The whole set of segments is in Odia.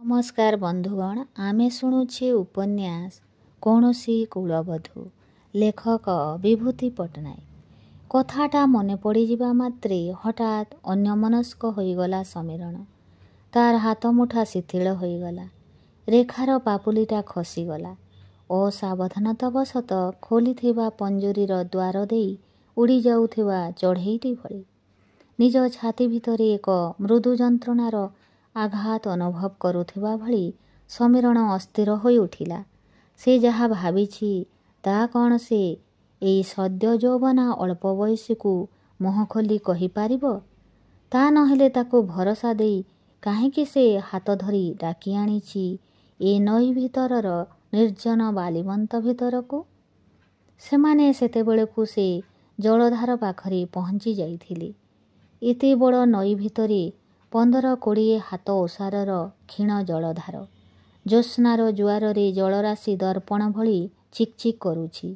नमस्कार बंधुगण आमे शुणुछे उपन्यास कौनसी कूलबधू लेखक विभूति पट्टनायक। कथाटा मने पड़ीजिबा मात्रे हठात अन्यमनस्क होईगला समीरण। तार हाथ मुठा शिथिल होईगला। रेखार पापुलीटा खसीगला। असावधानतावशत खोलिथिबा पंजुरीर द्वार देई उड़ी जाउथिबा चढ़ेईटी भली निज छाती भितरे एक मृदु जंत्रणार आघात अनुभव करुथिबा भली समीरण अस्थिर होई उठिला। से जहा भाविछि ता कौन से एई सद्य यौवना अल्प बयसीकु मुह खोली कहि पारिबो? ता नहेले ताकु भरोसा देई काहेकि से हाथ धरी डाकी आनिछि ए नई भितरर निर्जन बालिमंत भितरकु? सेमाने सेतेबेळेकु से जलधार पाखरे पहुंची जाइथिले। एते बड़ नई भितरे 15-20 हाथ ओसारर क्षीण जलधार ज्योत्स्नार जुआरे जलराशि दर्पण भली चिकचिक करुछि।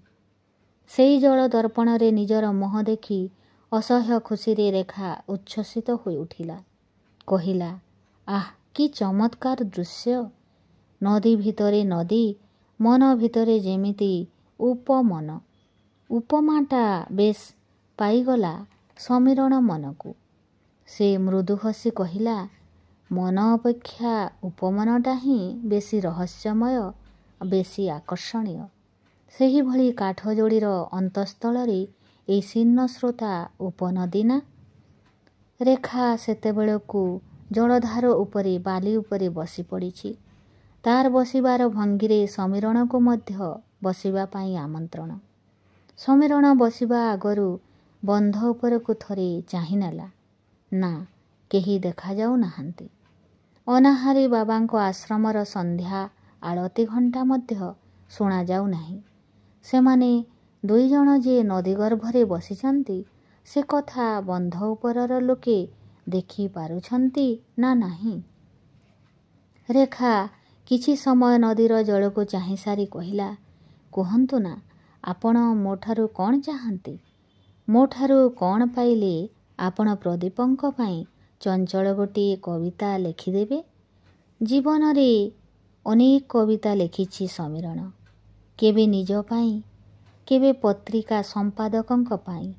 सेई जल दर्पणरे निजर मुह देखि असह्य खुशीरे रेखा उच्छ्वसित होई उठिला। कहिला, आह कि चमत्कार दृश्य! नदी भितरे नदी, मन भितरे जेमिति उपमन। उपमाटा बेश पाईगला समीरण मनकु। से मृदु हसी कहिला, मन अपेक्षा उपमनटा ही बेसी रहस्यमय, बेसी आकर्षणीय। सेही भली काठ जोड़ीर अंतस्थलरे एई शीर्ण स्रोता उपनदी ना? रेखा सेतेबेळेकु जलधार उपरे बाली उपरे बसी पड़िछि। तार बसिबार भंगीरे समीरणकु मध्य बसिबा पाई आमंत्रण। समीरण बसिबा आगरु बंध उपरकु थरे चाहि नेला। ना, केही देखा जाऊ नाहांती। अनाहारी बाबांको आश्रमर संध्या आळती घंटा मध्य शुणा जाऊ नाही। सेमाने दुई जण जे नदी गर्भरे बसिछंती से कथा बंध उपरर लोके देखि पारुछंती ना नाही? रेखा किछि समय नदीर जलको चाहि सारी कहिला, कुहंतु ना, आपण मोठारु कौन चाहंती? मोठारु कौन पाइले आपण प्रदीपंक पाई चंचल गोटे कविता लेखिदेबे? जीवनरे अनेक कविता लेखिछि समीरण। केबे निज पाई, केबे पत्रिका संपादकंक पाई,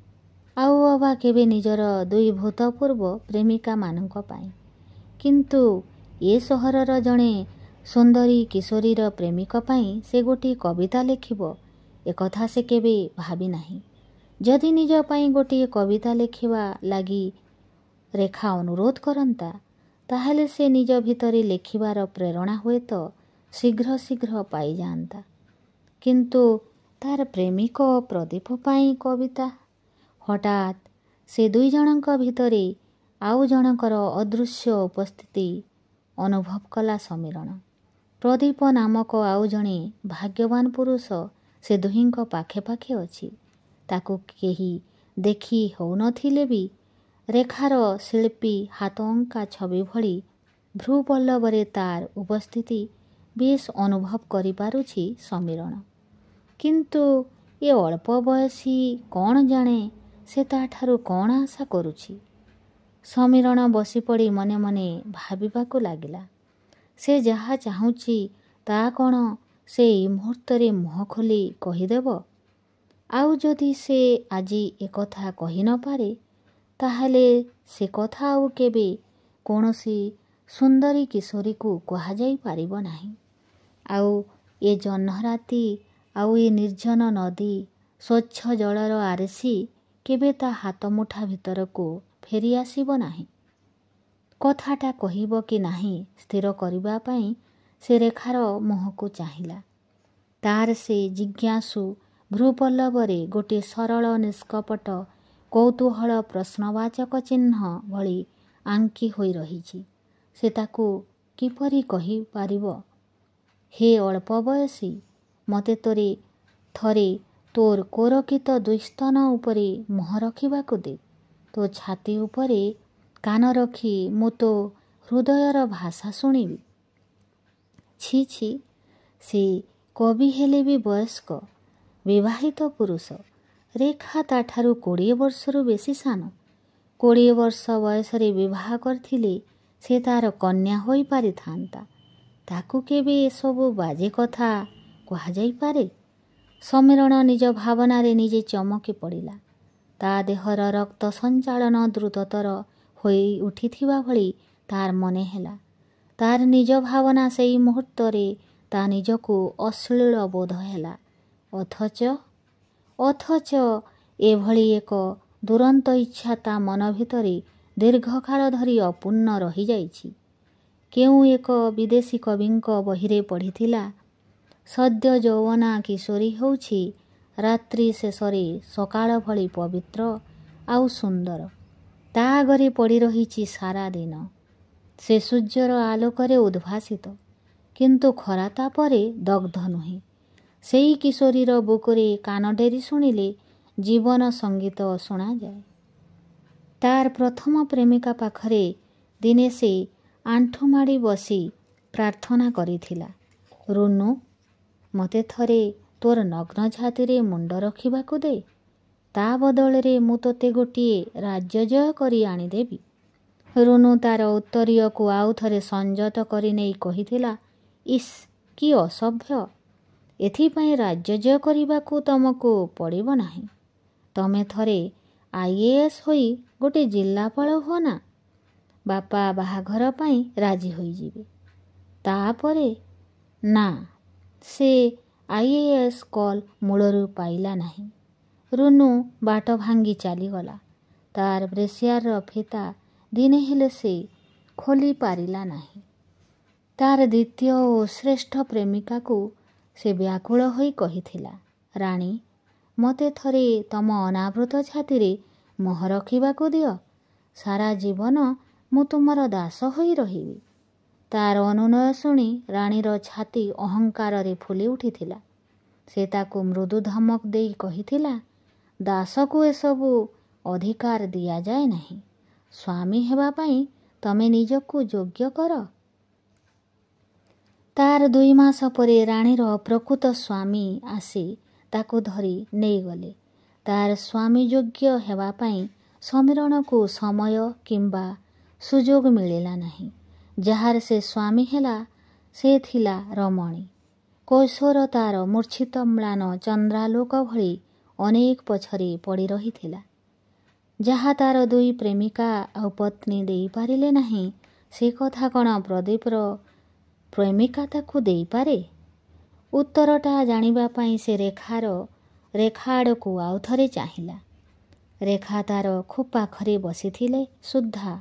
आउ अबा केबे निजर दुई भूतपूर्व प्रेमिका मानंक पाई। किंतु ए सहरर जणे सुंदरी किशोरीर प्रेमिक पाई से गोटे कविता लेखिबो एकथा से केबे भाबी नाही। जदि निज पाई गोटे कविता लेखिबा लागी रेखा अनुरोध करंता ताहेले से निज भितरे लेखिबार प्रेरणा हुए तो शीघ्र शीघ्र पाई जांता। किंतु तार प्रेमिक प्रदीप पाई कविता? हठात से दुई जनक भितरे आउ जनकर अदृश्य उपस्थिति अनुभव कला समीरण। प्रदीप नामक आउ जणे भाग्यवान पुरुष से दुहिंक पाखे पाखे अछि। ताकु केही देखि हो नथिले भी रेखार शिल्पी हाथ अंका छवि भली भ्रूपल्लवरे तार उपस्थिति बेश अनुभव करि पारुछि समीरण। किंतु ए अल्प बयसी कौन जाने से ताठारु कौन आशा करुछि? समीरण बसी पड़ी मने मने भाबिबाकु लागिला। से जहा चाहुछि ता कौन से ई मुहूर्तरे मुह खोली कहिदेब? आउ जदि से आजी एकथा कहि न पारे ताहले से कथा आउ केबे कौनसी सुंदरी किशोरी को कहा जाई पारिबो नाही। आउ ए जह्न राति आउ ए निर्जन नदी स्वच्छ जलर आरेसी केबे ता हाथ मुठा भितर को फेरी आसीबो नाही। कथाटा कहिबो कि नाही स्थिर करिबा पाई से रेखार मुहको चाहिला। तार से जिज्ञासु भ्रूपल्लवरे गोटे सरल निष्कपट कौतूहल प्रश्नवाचक चिन्ह भली आंकी होई रहिछि। से ताकू किपरि कहि पारिबो? हे अल्प बयसी, मते तोरे थरे तोर कोरकित दुईस्तन उपरे मुह रखिबाकु दे। तो छाती उपरे कान रखी मु तो हृदयर भाषा शुणिबी। छी छी, से कवि हेले भी वयस्क विवाहित पुरुष। रेखा ताठारु 20 वर्षरु बेसी सान। 20 वर्ष बयसरे विवाह करथिले से तार कन्या होई पारि थांता। ତାକୁ କେବେ ଏସବୁ ବାଜେ କଥା କୁହାଯାଇପାରେ? ସମୀରଣ ନିଜ ଭାବନାରେ ନିଜେ ଚମକି ପଡ଼ିଲା। ତା ଦେହର ରକ୍ତ ସଞ୍ଚାଳନ ଦ୍ରୁତତର ହୋଇ ଉଠିଥିବା ଭଳି ତାର ମନେ ହେଲା। ତାର ନିଜ ଭାବନା ସେଇ ମୁହୂର୍ତ୍ତରେ ତା ନିଜକୁ ଅଶ୍ଳୀଳ ବୋଧ ହେଲା। ଅଥଚ ଏଭଳି ଏକ ଦୁରନ୍ତ ଇଚ୍ଛା ତା ମନ ଭିତରେ ଦୀର୍ଘକାଳ ଧରି ଅପୂର୍ଣ୍ଣ ରହିଯାଇଛି। କେଉଁ ଏକ ବିଦେଶୀ କବିଙ୍କ ବହିରେ ପଢ଼ିଥିଲା, ସଦ୍ୟ ଯୌବନା କିଶୋରୀ ହେଉଛି ରାତ୍ରି ଶେଷରେ ସକାଳ ଭଳି ପବିତ୍ର ଆଉ ସୁନ୍ଦର। ତା ଆଗରେ ପଡ଼ି ରହିଛି ସାରା ଦିନ। ସେ ସୂର୍ଯ୍ୟର ଆଲୋକରେ ଉଦ୍ଭାସିତ, କିନ୍ତୁ ଖରା ତାପରେ ଦଗ୍ଧ ନୁହେଁ। ସେଇ କିଶୋରୀର ବୁକୁରେ କାନ ଡେରି ଶୁଣିଲେ ଜୀବନ ସଙ୍ଗୀତ ଶୁଣାଯାଏ। ତାର ପ୍ରଥମ ପ୍ରେମିକା ପାଖରେ ଦିନେ ସେ ଆଣ୍ଠୁମାଡ଼ି ବସି ପ୍ରାର୍ଥନା କରିଥିଲା, ରୁନୁ, ମୋତେ ଥରେ ତୋର ନଗ୍ନ ଛାତିରେ ମୁଣ୍ଡ ରଖିବାକୁ ଦେ। ତା ବଦଳରେ ମୁଁ ତୋତେ ଗୋଟିଏ ରାଜ୍ୟ ଜୟ କରି ଆଣିଦେବି। ରୁନୁ ତାର ଉତ୍ତରୀୟକୁ ଆଉ ଥରେ ସଂଯତ କରି ନେଇ କହିଥିଲା, ଇସ୍, କି ଅସଭ୍ୟ! ଏଥିପାଇଁ ରାଜ୍ୟ ଜୟ କରିବାକୁ ତମକୁ ପଡ଼ିବ ନାହିଁ। ତମେ ଥରେ IAS ହୋଇ ଗୋଟେ ଜିଲ୍ଲାପାଳ ହୁଅ ନା, ବାପା ବାହାଘର ପାଇଁ ରାଜି ହୋଇଯିବେ। ତାପରେ ନା, ସେ IAS କଲ୍ ମୂଳରୁ ପାଇଲା ନାହିଁ। ରୁନୁ ବାଟ ଭାଙ୍ଗି ଚାଲିଗଲା। ତାର ବ୍ରେସିୟାରର ଫିତା ଦିନେ ହେଲେ ସେ ଖୋଲି ପାରିଲା ନାହିଁ। ତାର ଦ୍ୱିତୀୟ ଓ ଶ୍ରେଷ୍ଠ ପ୍ରେମିକାକୁ ସେ ବ୍ୟାକୁଳ ହୋଇ କହିଥିଲା, ରାଣୀ, ମୋତେ ଥରେ ତମ ଅନାବୃତ ଛାତିରେ ମୋହର ରଖିବାକୁ ଦିଅ। ସାରା ଜୀବନ ମୁଁ ତୁମର ଦାସ ହୋଇ ରହିବି। ତାର ଅନୁନୟ ଶୁଣି ରାଣୀର ଛାତି ଅହଙ୍କାରରେ ଫୁଲି ଉଠିଥିଲା। ସେ ତାକୁ ମୃଦୁ ଧମକ ଦେଇ କହିଥିଲା, ଦାସକୁ ଏସବୁ ଅଧିକାର ଦିଆଯାଏ ନାହିଁ। ସ୍ୱାମୀ ହେବା ପାଇଁ ତମେ ନିଜକୁ ଯୋଗ୍ୟ କର। ତାର 2 ମାସ ପରେ ରାଣୀର ପ୍ରକୃତ ସ୍ୱାମୀ ଆସି ତାକୁ ଧରି ନେଇଗଲେ। ତାର ସ୍ୱାମୀ ଯୋଗ୍ୟ ହେବା ପାଇଁ ସମୀରଣକୁ ସମୟ କିମ୍ବା ସୁଯୋଗ ମିଳିଲା ନାହିଁ। ଯାହାର ସେ ସ୍ୱାମୀ ହେଲା, ସେ ଥିଲା ରମଣୀ। କୈଶୋର ତାର ମୂର୍ଚ୍ଛିତ ମ୍ଳାନ ଚନ୍ଦ୍ରାଲୋକ ଭଳି ଅନେକ ପଛରେ ପଡ଼ି ରହିଥିଲା। ଯାହା ତାର 2 ପ୍ରେମିକା ଆଉ ପତ୍ନୀ ଦେଇପାରିଲେ ନାହିଁ, ସେ କଥା କ'ଣ ପ୍ରଦୀପର ପ୍ରେମିକା ତାକୁ ଦେଇପାରେ? ଉତ୍ତରଟା ଜାଣିବା ପାଇଁ ସେ ରେଖା ଆଡ଼କୁ ଆଉ ଥରେ ଚାହିଁଲା। ରେଖା ତାର ଖୁବ୍ ପାଖରେ ବସିଥିଲେ ସୁଦ୍ଧା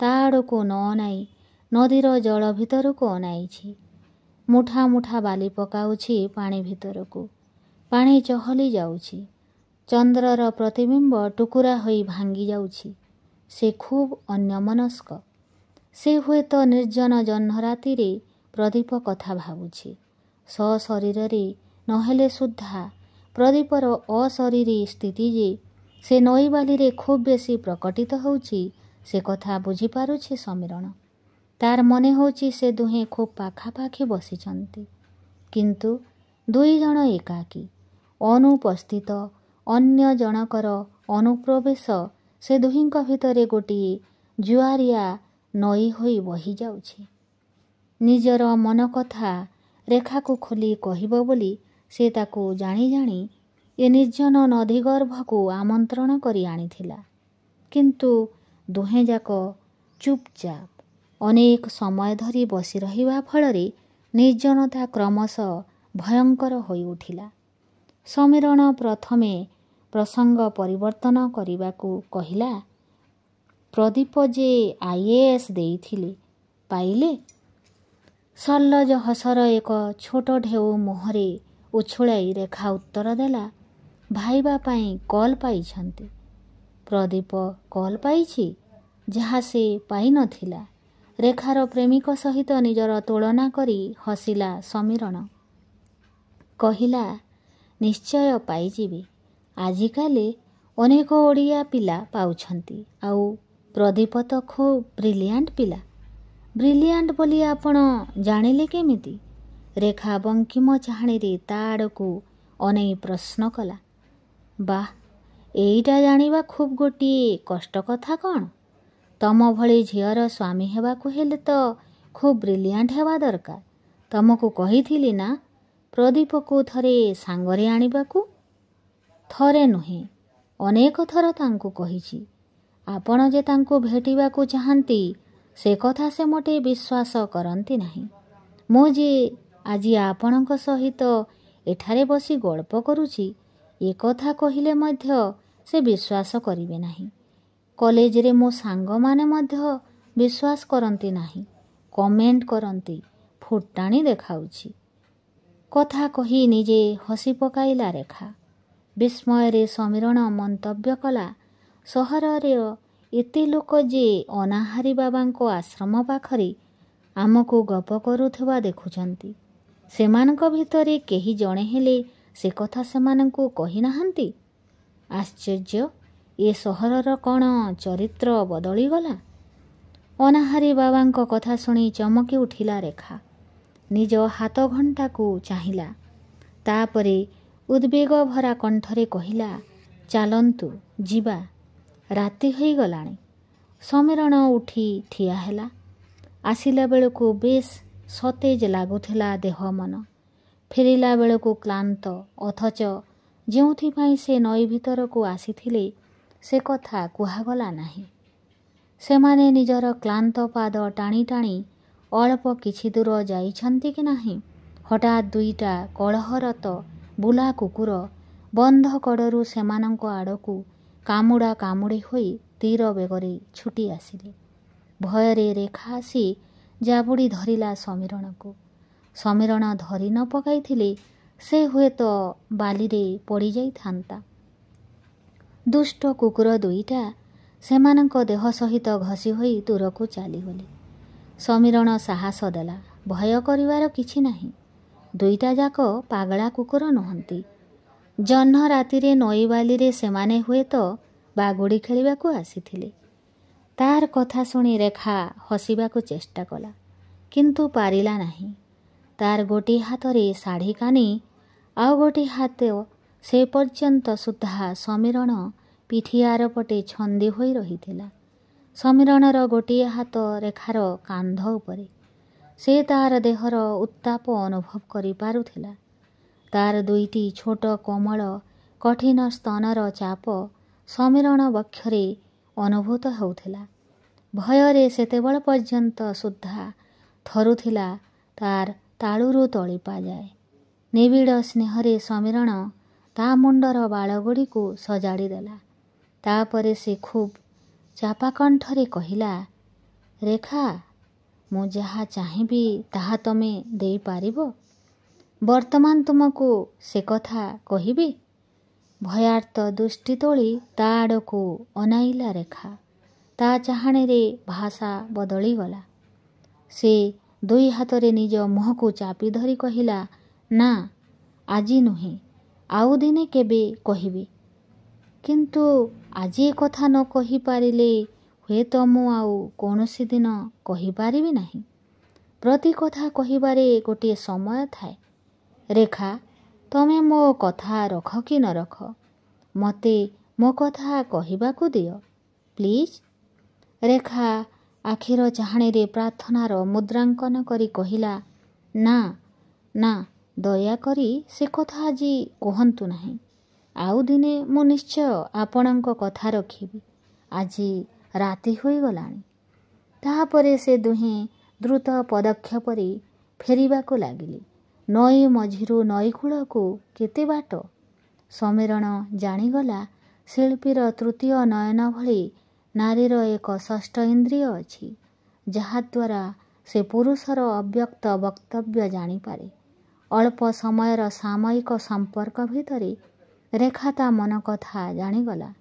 ତା ଆଡ଼କୁ ନ ଅନାଇ ନଦୀର ଜଳ ଭିତରକୁ ଅନାଇଛି। ମୁଠା ମୁଠା ବାଲି ପକାଉଛି ପାଣି ଭିତରକୁ। ପାଣି ଚହଲି ଯାଉଛି। ଚନ୍ଦ୍ରର ପ୍ରତିବିମ୍ବ ଟୁକୁରା ହୋଇ ଭାଙ୍ଗି ଯାଉଛି। ସେ ଖୁବ୍ ଅନ୍ୟମନସ୍କ। ସେ ହୁଏତ ନିର୍ଜନ ଜହ୍ନ ରାତିରେ ପ୍ରଦୀପ କଥା ଭାବୁଛି। ସଶରୀରରେ ନହେଲେ ସୁଦ୍ଧା ପ୍ରଦୀପର ଅଶରୀରୀ ସ୍ଥିତି ଯେ ସେ ନଈବାଲିରେ ଖୁବ୍ ବେଶୀ ପ୍ରକଟିତ ହେଉଛି, ସେ କଥା ବୁଝିପାରୁଛି ସମୀରଣ। ତାର ମନେ ହେଉଛି ସେ ଦୁହେଁ ଖୁବ୍ ପାଖାପାଖି ବସିଛନ୍ତି, କିନ୍ତୁ 2 ଜଣ ଏକାକୀ। ଅନୁପସ୍ଥିତ ଅନ୍ୟ ଜଣକର ଅନୁପ୍ରବେଶ ସେ ଦୁହିଁଙ୍କ ଭିତରେ ଗୋଟିଏ ଜୁଆରିଆ ନଈ ହୋଇ ବହିଯାଉଛି। ନିଜର ମନ କଥା ରେଖାକୁ ଖୋଲି କହିବ ବୋଲି ସେ ତାକୁ ଜାଣି ଜାଣି ଏ ନିର୍ଜନ ନଦୀଗର୍ଭକୁ ଆମନ୍ତ୍ରଣ କରି ଆଣିଥିଲା। କିନ୍ତୁ ଦୁହେଁଯାକ ଚୁପଚାପ ଅନେକ ସମୟ ଧରି ବସି ରହିବା ଫଳରେ ନିର୍ଜନତା କ୍ରମଶଃ ଭୟଙ୍କର ହୋଇ ଉଠିଲା। ସମୀରଣ ପ୍ରଥମେ ପ୍ରସଙ୍ଗ ପରିବର୍ତ୍ତନ କରିବାକୁ କହିଲା, ପ୍ରଦୀପ ଯେ IAS ଦେଇଥିଲେ, ପାଇଲେ? ସଲ୍ଲଜ ହସର ଏକ ଛୋଟ ଢେଉ ମୁହଁରେ ଉଛୁଳାଇ ରେଖା ଉତ୍ତର ଦେଲା, ଭାଇବା ପାଇଁ କଲ୍ ପାଇଛନ୍ତି। ପ୍ରଦୀପ କଲ୍ ପାଇଛି, ଯାହା ସେ ପାଇନଥିଲା। ରେଖାର ପ୍ରେମିକ ସହିତ ନିଜର ତୁଳନା କରି ହସିଲା ସମୀରଣ। କହିଲା, ନିଶ୍ଚୟ ପାଇଯିବେ। ଆଜିକାଲି ଅନେକ ଓଡ଼ିଆ ପିଲା ପାଉଛନ୍ତି। ଆଉ ପ୍ରଦୀପ ତ ଖୁବ୍ ବ୍ରିଲିଆଣ୍ଟ ପିଲା। ବ୍ରିଲିଆଣ୍ଟ ବୋଲି ଆପଣ ଜାଣିଲେ କେମିତି? ରେଖା ବଙ୍କିମ ଚାହାଣୀରେ ତା ଆଡ଼କୁ ଅନେଇ ପ୍ରଶ୍ନ କଲା। ବାଃ, ଏଇଟା ଜାଣିବା ଖୁବ୍ ଗୋଟିଏ କଷ୍ଟ କଥା କ'ଣ? ତମ ଭଳି ଝିଅର ସ୍ୱାମୀ ହେବାକୁ ହେଲେ ତ ଖୁବ୍ ବ୍ରିଲିଆଣ୍ଟ ହେବା ଦରକାର। ତମକୁ କହିଥିଲି ନା ପ୍ରଦୀପକୁ ଥରେ ସାଙ୍ଗରେ ଆଣିବାକୁ? ଥରେ ନୁହେଁ, ଅନେକ ଥର ତାଙ୍କୁ କହିଛି। ଆପଣ ଯେ ତାଙ୍କୁ ଭେଟିବାକୁ ଚାହାନ୍ତି ସେ କଥା ସେ ମୋଟେ ବିଶ୍ୱାସ କରନ୍ତି ନାହିଁ। ମୁଁ ଯେ ଆଜି ଆପଣଙ୍କ ସହିତ ଏଠାରେ ବସି ଗଳ୍ପ କରୁଛି ଏ କଥା କହିଲେ ମଧ୍ୟ ସେ ବିଶ୍ୱାସ କରିବେ ନାହିଁ। କଲେଜରେ ମୋ ସାଙ୍ଗମାନେ ମଧ୍ୟ ବିଶ୍ୱାସ କରନ୍ତି ନାହିଁ। କମେଣ୍ଟ କରନ୍ତି ଫୁଟାଣି ଦେଖାଉଛି। କଥା କହି ନିଜେ ହସି ପକାଇଲା ରେଖା। ବିସ୍ମୟରେ ସମୀରଣ ମନ୍ତବ୍ୟ କଲା, ସହରରେ ଏତେ ଲୋକ ଯେ ଅନାହାରୀ ବାବାଙ୍କ ଆଶ୍ରମ ପାଖରେ ଆମକୁ ଗପ କରୁଥିବା ଦେଖୁଛନ୍ତି। ସେମାନଙ୍କ ଭିତରେ କେହି ଜଣେ ହେଲେ ସେ କଥା ସେମାନଙ୍କୁ କହିନାହାନ୍ତି। ଆଶ୍ଚର୍ଯ୍ୟ, ଏ ସହରର କ'ଣ ଚରିତ୍ର ବଦଳିଗଲା? ଅନାହାରୀ ବାବାଙ୍କ କଥା ଶୁଣି ଚମକି ଉଠିଲା ରେଖା। ନିଜ ହାତ ଘଣ୍ଟାକୁ ଚାହିଁଲା। ତାପରେ ଉଦ୍ବେଗ ଭରା କଣ୍ଠରେ କହିଲା, ଚାଲନ୍ତୁ ଯିବା, ରାତି ହୋଇଗଲାଣି। ସମୀରଣ ଉଠି ଠିଆ ହେଲା। ଆସିଲା ବେଳକୁ ବେଶ୍ ସତେଜ ଲାଗୁଥିଲା ଦେହ ମନ। ଫେରିଲା ବେଳକୁ କ୍ଳାନ୍ତ, ଅଥଚ ଯେଉଁଥିପାଇଁ ସେ ନଈ ଭିତରକୁ ଆସିଥିଲେ ସେ କଥା କୁହାଗଲା ନାହିଁ। ସେମାନେ ନିଜର କ୍ଳାନ୍ତ ପାଦ ଟାଣି ଟାଣି ଅଳ୍ପ କିଛି ଦୂର ଯାଇଛନ୍ତି କି ନାହିଁ, ହଠାତ୍ ଦୁଇଟା କଳହରତ ବୁଲା କୁକୁର ବନ୍ଧ କଡ଼ରୁ ସେମାନଙ୍କ ଆଡ଼କୁ କାମୁଡ଼ା କାମୁଡ଼ି ହୋଇ ତୀର ବେଗରେ ଛୁଟି ଆସିଲେ। ଭୟରେ ରେଖା ଆସି ଜାବୁଡ଼ି ଧରିଲା ସମୀରଣକୁ। ସମୀରଣ ଧରି ନ ପକାଇଥିଲେ ସେ ହୁଏତ ବାଲିରେ ପଡ଼ିଯାଇଥାନ୍ତା। ଦୁଷ୍ଟ କୁକୁର ଦୁଇଟା ସେମାନଙ୍କ ଦେହ ସହିତ ଘଷି ହୋଇ ଦୂରକୁ ଚାଲିଗଲେ। ସମୀରଣ ସାହସ ଦେଲା, ଭୟ କରିବାର କିଛି ନାହିଁ। ଦୁଇଟା ଯାକ ପାଗଳା କୁକୁର ନୁହନ୍ତି। ଜହ୍ନ ରାତିରେ ନଈ ବାଲିରେ ସେମାନେ ହୁଏତ ବାଗୁଡ଼ି ଖେଳିବାକୁ ଆସିଥିଲେ। ତାର କଥା ଶୁଣି ରେଖା ହସିବାକୁ ଚେଷ୍ଟା କଲା, କିନ୍ତୁ ପାରିଲା ନାହିଁ। ତାର ଗୋଟିଏ ହାତରେ ଶାଢ଼ୀ କାନି, ଆଉ ଗୋଟିଏ ହାତ ସେ ପର୍ଯ୍ୟନ୍ତ ସୁଦ୍ଧା ସମୀରଣ ପିଠି ଆରପଟେ ଛନ୍ଦି ହୋଇ ରହିଥିଲା। ସମୀରଣର ଗୋଟିଏ ହାତ ରେଖାର କାନ୍ଧ ଉପରେ। ସେ ତାର ଦେହର ଉତ୍ତାପ ଅନୁଭବ କରିପାରୁଥିଲା। ତାର ଦୁଇଟି ଛୋଟ କୋମଳ କଠିନ ସ୍ତନର ଚାପ ସମୀରଣ ବକ୍ଷରେ ଅନୁଭୂତ ହେଉଥିଲା। ଭୟରେ ସେତେବେଳ ପର୍ଯ୍ୟନ୍ତ ସୁଦ୍ଧା ଥରୁଥିଲା ତାର ତାଳୁରୁ ତଳିପା ଯାଏ। ନିବିଡ଼ ସ୍ନେହରେ ସମୀରଣ ତା ମୁଣ୍ଡର ବାଳଗୁଡ଼ିକୁ ସଜାଡ଼ି ଦେଲା। ତାପରେ ସେ ଖୁବ୍ ଚାପା କଣ୍ଠରେ କହିଲା, ରେଖା, ମୁଁ ଯାହା ଚାହିଁବି ତାହା ତମେ ଦେଇପାରିବ? ବର୍ତ୍ତମାନ ତୁମକୁ ସେ କଥା କହିବି? ଭୟାର୍ତ୍ତ ଦୃଷ୍ଟି ତୋଳି ତା ଆଡ଼କୁ ଅନାଇଲା ରେଖା। ତା ଚାହାଣୀରେ ଭାଷା ବଦଳିଗଲା। ସେ ଦୁଇ ହାତରେ ନିଜ ମୁହଁକୁ ଚାପି ଧରି କହିଲା, ନା, ଆଜି ନୁହେଁ, ଆଉ ଦିନେ କେବେ କହିବି। କିନ୍ତୁ ଆଜି ଏ କଥା ନ କହିପାରିଲେ ହୁଏତ ମୁଁ ଆଉ କୌଣସି ଦିନ କହିପାରିବି ନାହିଁ। ପ୍ରତି କଥା କହିବାରେ ଗୋଟିଏ ସମୟ ଥାଏ। ରେଖା, ତମେ ମୋ କଥା ରଖ କି ନ ରଖ, ମୋତେ ମୋ କଥା କହିବାକୁ ଦିଅ, ପ୍ଲିଜ୍। ରେଖା ଆଖିର ଚାହାଣୀରେ ପ୍ରାର୍ଥନାର ମୁଦ୍ରାଙ୍କନ କରି କହିଲା, ନା, ନା, ଦୟାକରି ସେ କଥା ଆଜି କୁହନ୍ତୁ ନାହିଁ। ଆଉ ଦିନେ ମୁଁ ନିଶ୍ଚୟ ଆପଣଙ୍କ କଥା ରଖିବି। ଆଜି ରାତି ହୋଇଗଲାଣି। ତାହାପରେ ସେ ଦୁହେଁ ଦ୍ରୁତ ପଦକ୍ଷେପରେ ଫେରିବାକୁ ଲାଗିଲେ। ନଈ ମଝିରୁ ନଈକୂଳକୁ କେତେ ବାଟ? ସମୀରଣ ଜାଣିଗଲା ଶିଳ୍ପୀର ତୃତୀୟ ନୟନ ଭଳି ନାରୀର ଏକ ଷଷ୍ଠ ଇନ୍ଦ୍ରିୟ ଅଛି, ଯାହାଦ୍ୱାରା ସେ ପୁରୁଷର ଅବ୍ୟକ୍ତ ବକ୍ତବ୍ୟ ଜାଣିପାରେ। ଅଳ୍ପ ସମୟର ସାମୟିକ ସମ୍ପର୍କ ଭିତରେ ରେଖା ତା ମନ କଥା ଜାଣିଗଲା।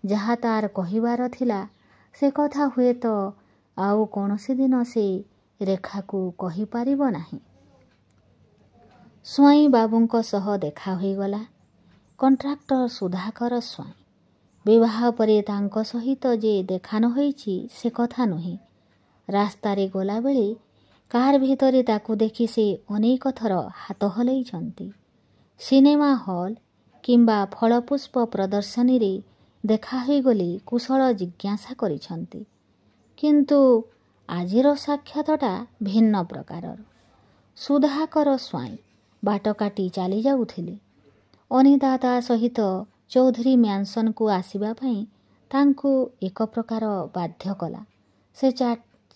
ଯାହା ତାର କହିବାର ଥିଲା ସେ କଥା ହୁଏତ ଆଉ କୌଣସି ଦିନ ସେ ରେଖାକୁ କହିପାରିବ ନାହିଁ। ସ୍ୱାଇଁ ବାବୁଙ୍କ ସହ ଦେଖା ହୋଇଗଲା। କଣ୍ଟ୍ରାକ୍ଟର ସୁଧାକର ସ୍ୱାଇଁ। ବିବାହ ପରେ ତାଙ୍କ ସହିତ ଯେ ଦେଖା ନ ହୋଇଛି ସେ କଥା ନୁହେଁ। ରାସ୍ତାରେ ଗଲାବେଳେ କାର୍ ଭିତରେ ତାକୁ ଦେଖି ସେ ଅନେକ ଥର ହାତ ହଲେଇଛନ୍ତି। ସିନେମା ହଲ୍ କିମ୍ବା ଫଳପୁଷ୍ପ ପ୍ରଦର୍ଶନୀରେ ଦେଖା ହୋଇଗଲେ କୁଶଳ ଜିଜ୍ଞାସା କରିଛନ୍ତି। କିନ୍ତୁ ଆଜିର ସାକ୍ଷାତଟା ଭିନ୍ନ ପ୍ରକାରର। ସୁଧାକର ସ୍ୱାଇଁ ବାଟ କାଟି ଚାଲି ଯାଉଥିଲେ। ଅନିତା ତା ସହିତ ଚୌଧୁରୀ ମ୍ୟାନସନକୁ ଆସିବା ପାଇଁ ତାଙ୍କୁ ଏକ ପ୍ରକାର ବାଧ୍ୟ କଲା।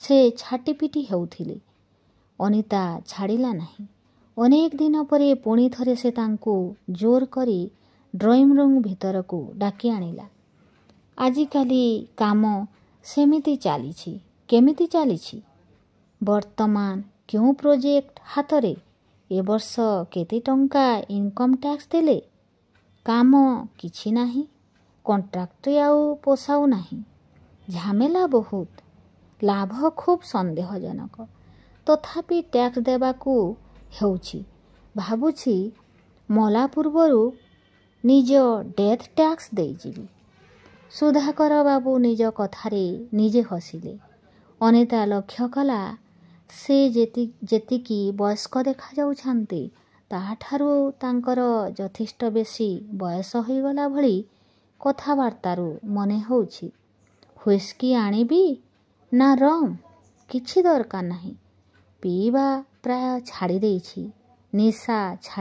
ସେ ଛାଟିପିଟି ହେଉଥିଲେ। ଅନିତା ଛାଡ଼ିଲା ନାହିଁ। ଅନେକ ଦିନ ପରେ ପୁଣି ଥରେ ସେ ତାଙ୍କୁ ଜୋର କରି ଡ୍ରଇଂ ରୁମ୍ ଭିତରକୁ ଡାକି ଆଣିଲା। ଆଜିକାଲି କାମ ସେମିତି ଚାଲିଛି। କେମିତି ଚାଲିଛି? ବର୍ତ୍ତମାନ କେଉଁ ପ୍ରୋଜେକ୍ଟ ହାତରେ? ଏ ବର୍ଷ କେତେ ଟଙ୍କା ଇନକମ୍ ଟ୍ୟାକ୍ସ ଦେଲେ? କାମ କିଛି ନାହିଁ। କଣ୍ଟ୍ରାକ୍ଟରେ ଆଉ ପୋଷାଉ ନାହିଁ। ଝାମେଲା ବହୁତ। ଲାଭ ଖୁବ୍ ସନ୍ଦେହଜନକ। ତଥାପି ଟ୍ୟାକ୍ସ ଦେବାକୁ ହେଉଛି। ଭାବୁଛି ମଲା ପୂର୍ବରୁ ନିଜ ଡେଥ୍ ଟ୍ୟାକ୍ସ ଦେଇଯିବି। ସୁଧାକର ବାବୁ ନିଜ କଥାରେ ନିଜେ ହସିଲେ। ଅନିତା ଲକ୍ଷ୍ୟ କଲା ସେ ଯେତିକି ବୟସ୍କ ଦେଖାଯାଉଛନ୍ତି ତାହାଠାରୁ ତାଙ୍କର ଯଥେଷ୍ଟ ବେଶୀ ବୟସ ହୋଇଗଲା ଭଳି କଥାବାର୍ତ୍ତାରୁ ମନେ ହେଉଛି। ହୁଇସ୍କି ଆଣିବି ନା ରମ୍? କିଛି ଦରକାର ନାହିଁ। ପିଇବା ପ୍ରାୟ ଛାଡ଼ି ଦେଇଛି। ନିଶା ଛାଡ଼ି